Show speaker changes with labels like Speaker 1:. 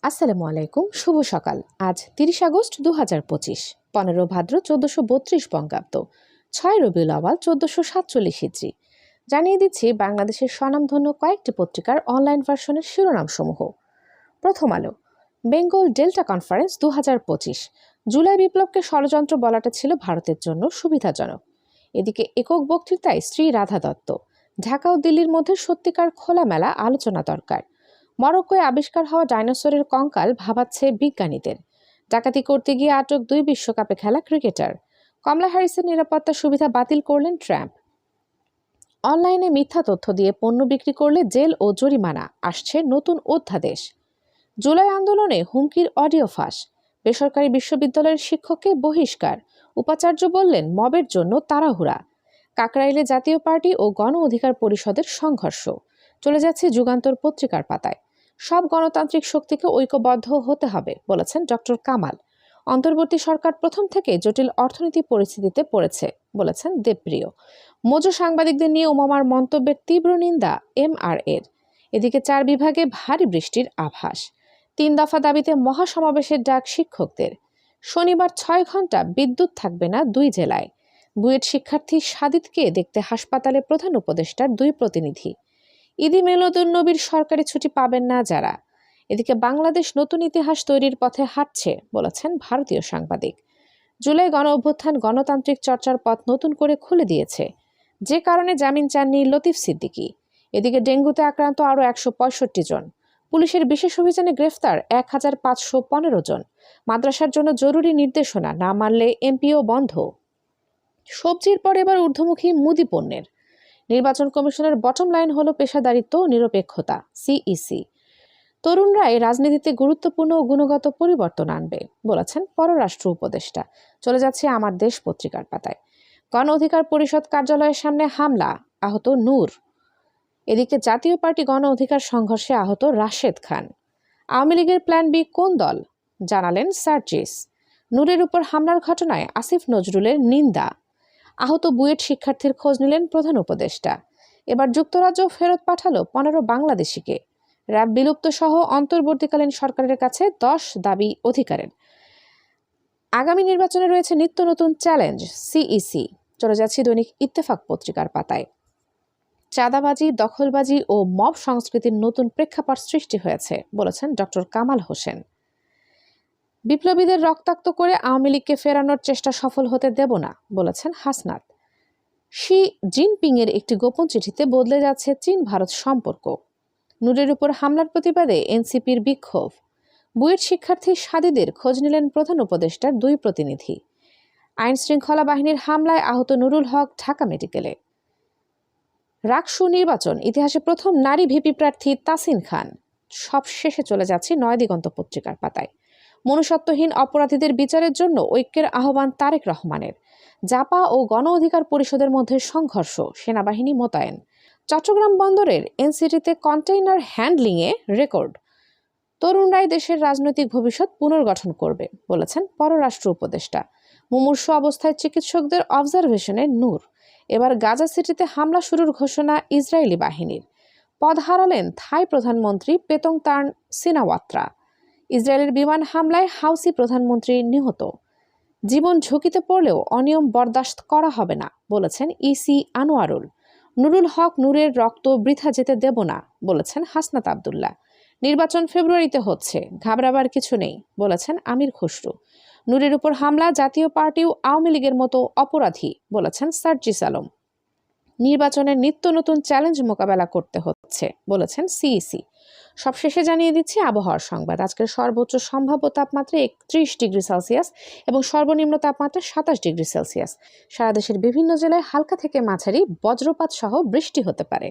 Speaker 1: আসসালামু আলাইকুম, শুভ সকাল। আজ ৩০ আগস্ট ২০২৫, ১৫ ভাদ্র ১৪৩২ বঙ্গাব্দ, ৬ রবিউল আওয়াল ১৪৪৭ হিজরি। জানিয়ে দিচ্ছি বাংলাদেশের স্বনামধন্য কয়েকটি পত্রিকার অনলাইন ভার্সনের শিরোনামসমূহ। প্রথম আলো। বেঙ্গল ডেল্টা কনফারেন্স ২০২৫, জুলাই বিপ্লবকে ষড়যন্ত্র বলাটা ছিল ভারতের জন্য সুবিধাজনক। এদিকে একক বক্তৃতায় শ্রী রাধা দত্ত, ঢাকা ও দিল্লির মধ্যে সত্যিকার খোলামেলা আলোচনা দরকার। মরক্কোয় আবিষ্কার হওয়া ডাইনোসরের কঙ্কাল ভাবাচ্ছে বিজ্ঞানীদের। ডাকাতি করতে গিয়ে আটক ২ বিশ্বকাপে খেলা ক্রিকেটার। কমলা হ্যারিসের নিরাপত্তা সুবিধা বাতিল করলেন ট্রাম্প। অনলাইনে মিথ্যা তথ্য দিয়ে পণ্য বিক্রি করলে জেল ও জরিমানা, আসছে নতুন অধ্যাদেশ। জুলাই আন্দোলনে হুমকির অডিও ফাঁস, বেসরকারি বিশ্ববিদ্যালয়ের শিক্ষককে বহিষ্কার। উপাচার্য বললেন মবের জন্য তাড়াহুড়া। কাকরাইলে জাতীয় পার্টি ও গণ অধিকার পরিষদের সংঘর্ষ। চলে যাচ্ছে যুগান্তর পত্রিকার পাতায়। সব গণতান্ত্রিক শক্তিকে ঐক্যবদ্ধ হতে হবে বলেছেন ডক্টর কামাল। অন্তর্বর্তী সরকার প্রথম থেকে জটিল অর্থনীতি পরিস্থিতিতে পড়েছে বলেছেন দেবপ্রিয়। মজু সাংবাদিকদের নিয়ে ওমামার মন্তব্যের তীব্র নিন্দা এমআর-এর। এদিকে ৪ বিভাগে ভারী বৃষ্টির আভাস। ৩ দফা দাবিতে মহাসমাবেশের ডাক শিক্ষকদের। শনিবার ৬ ঘন্টা বিদ্যুৎ থাকবে না ২ জেলায়। বুয়েট শিক্ষার্থী সাদিদকে দেখতে হাসপাতালে প্রধান উপদেষ্টার ২ প্রতিনিধি। ঈদে মিলাদুন্নবীর সরকারি ছুটি পাবেন না যারা। এদিকে বাংলাদেশ নতুন ইতিহাস তৈরির পথে হাঁটছে বলেছেন ভারতীয় সাংবাদিক। জুলাই গণ অভ্যুত্থান গণতান্ত্রিক চর্চার পথ নতুন করে খুলে দিয়েছে, যে কারণে জামিন চাননি লতিফ সিদ্দিকী। এদিকে ডেঙ্গুতে আক্রান্ত আরও ১৬৫ জন। পুলিশের বিশেষ অভিযানে গ্রেফতার ১৫১৫ জন। মাদ্রাসার জন্য জরুরি নির্দেশনা না মানলে এমপিও বন্ধ। সবজির পর এবার ঊর্ধ্বমুখী মুদি পণ্যের। নির্বাচন কমিশনের বটম লাইন হলো পেশাদারিত্ব ও নিরপেক্ষতা, সিইসি। তরুণরাই রাজনীতিতে গুরুত্বপূর্ণ ও গুণগত পরিবর্তন আনবে বলেছেন পররাষ্ট্র উপদেষ্টা। চলে যাচ্ছে আমার দেশ পত্রিকার পাতায়। গণ অধিকার পরিষদ কার্যালয়ের সামনে হামলা, আহত নূর। এদিকে জাতীয় পার্টি গণ অধিকার সংঘর্ষে আহত রাশেদ খান। আওয়ামী লীগের প্ল্যান বি কোন দল, জানালেন সার্জিস। নূরের উপর হামলার ঘটনায় আসিফ নজরুলের নিন্দা। আহত বুয়েট শিক্ষার্থীর খোঁজ নিলেন প্রধান উপদেষ্টা। এবার যুক্তরাজ্য ফেরত পাঠালো ১৫ বাংলাদেশিকে। র্যাব বিলুপ্ত সহ অন্তর্বর্তীকালীন সরকারের কাছে ১০ দাবি অধিকারের। আগামী নির্বাচনে রয়েছে নিত্য নতুন চ্যালেঞ্জ, সিইসি। চলে যাচ্ছি দৈনিক ইত্তেফাক পত্রিকার পাতায়। চাঁদাবাজি, দখলবাজি ও মব সংস্কৃতির নতুন প্রেক্ষাপট সৃষ্টি হয়েছে বলেছেন ডক্টর কামাল হোসেন। বিপ্লবীদের রক্তাক্ত করে আওয়ামী লীগকে ফেরানোর চেষ্টা সফল হতে দেব না বলেছেন হাসনাত। শি জিনপিং এর একটি গোপন চিঠিতে বদলে যাচ্ছে চীন ভারত সম্পর্ক। নূরের উপর হামলার প্রতিবাদে এনসিপির বিক্ষোভ। বুয়েট শিক্ষার্থী সাদিদের খোঁজ নিলেন প্রধান উপদেষ্টার ২ প্রতিনিধি। আইন শৃঙ্খলা বাহিনীর হামলায় আহত নুরুল হক ঢাকা মেডিকেলে। রাকসু নির্বাচন, ইতিহাসে প্রথম নারী ভিপি প্রার্থী তাসিন খান। সব শেষে চলে যাচ্ছে নয়াদিগন্ত পত্রিকার পাতায়। মনুষ্যত্বহীন অপরাধীদের বিচারের জন্য ঐক্যের আহ্বান তারেক রহমানের। জাপা ও গণ অধিকার পরিষদের মধ্যে সংঘর্ষ, সেনাবাহিনী মোতায়েন। চট্টগ্রাম বন্দরের এনসিটিতে কন্টেইনার হ্যান্ডলিংয়ে রেকর্ড। তরুণরাই দেশের রাজনৈতিক ভবিষ্যৎ পুনর্গঠন করবে বলেছেন পররাষ্ট্র উপদেষ্টা। মুমূর্ষু অবস্থায় চিকিৎসকদের অবজারভেশনে নূর। এবার গাজা সিটিতে হামলা শুরুর ঘোষণা ইসরায়েলি বাহিনীর। পদ হারালেন থাই প্রধানমন্ত্রী পেতংতার্ন সিনাওয়াত্রা। ইসরায়েলের বিমান হামলায় হাউসি প্রধানমন্ত্রী নিহত। জীবন ঝুঁকিতে পড়লেও অনিয়ম বরদাস্ত করা হবে না বলেছেন ইসি আনোয়ারুল। নুরুল হক নূরের রক্ত বৃথা যেতে দেব না বলেছেন হাসনাত আব্দুল্লাহ। নির্বাচন ফেব্রুয়ারিতে হচ্ছে, ঘাবড়াবার কিছু নেই বলেছেন আমির খসরু। নূরের উপর হামলা জাতীয় পার্টি ও আওয়ামী লীগের মতো অপরাধী বলেছেন সার্জিস আলম। নির্বাচনের নিত্য নতুন চ্যালেঞ্জ মোকাবেলা করতে হচ্ছে বলেছেন সিইসি। সবশেষে জানিয়ে দিচ্ছি আবহাওয়ার সংবাদ। আজকের সর্বোচ্চ সম্ভাব্য তাপমাত্রা ৩১ ডিগ্রি সেলসিয়াস এবং সর্বনিম্ন তাপমাত্রা ২৭ ডিগ্রি সেলসিয়াস। সারা দেশের বিভিন্ন জেলায় হালকা থেকে মাঝারি বজ্রপাত সহ বৃষ্টি হতে পারে।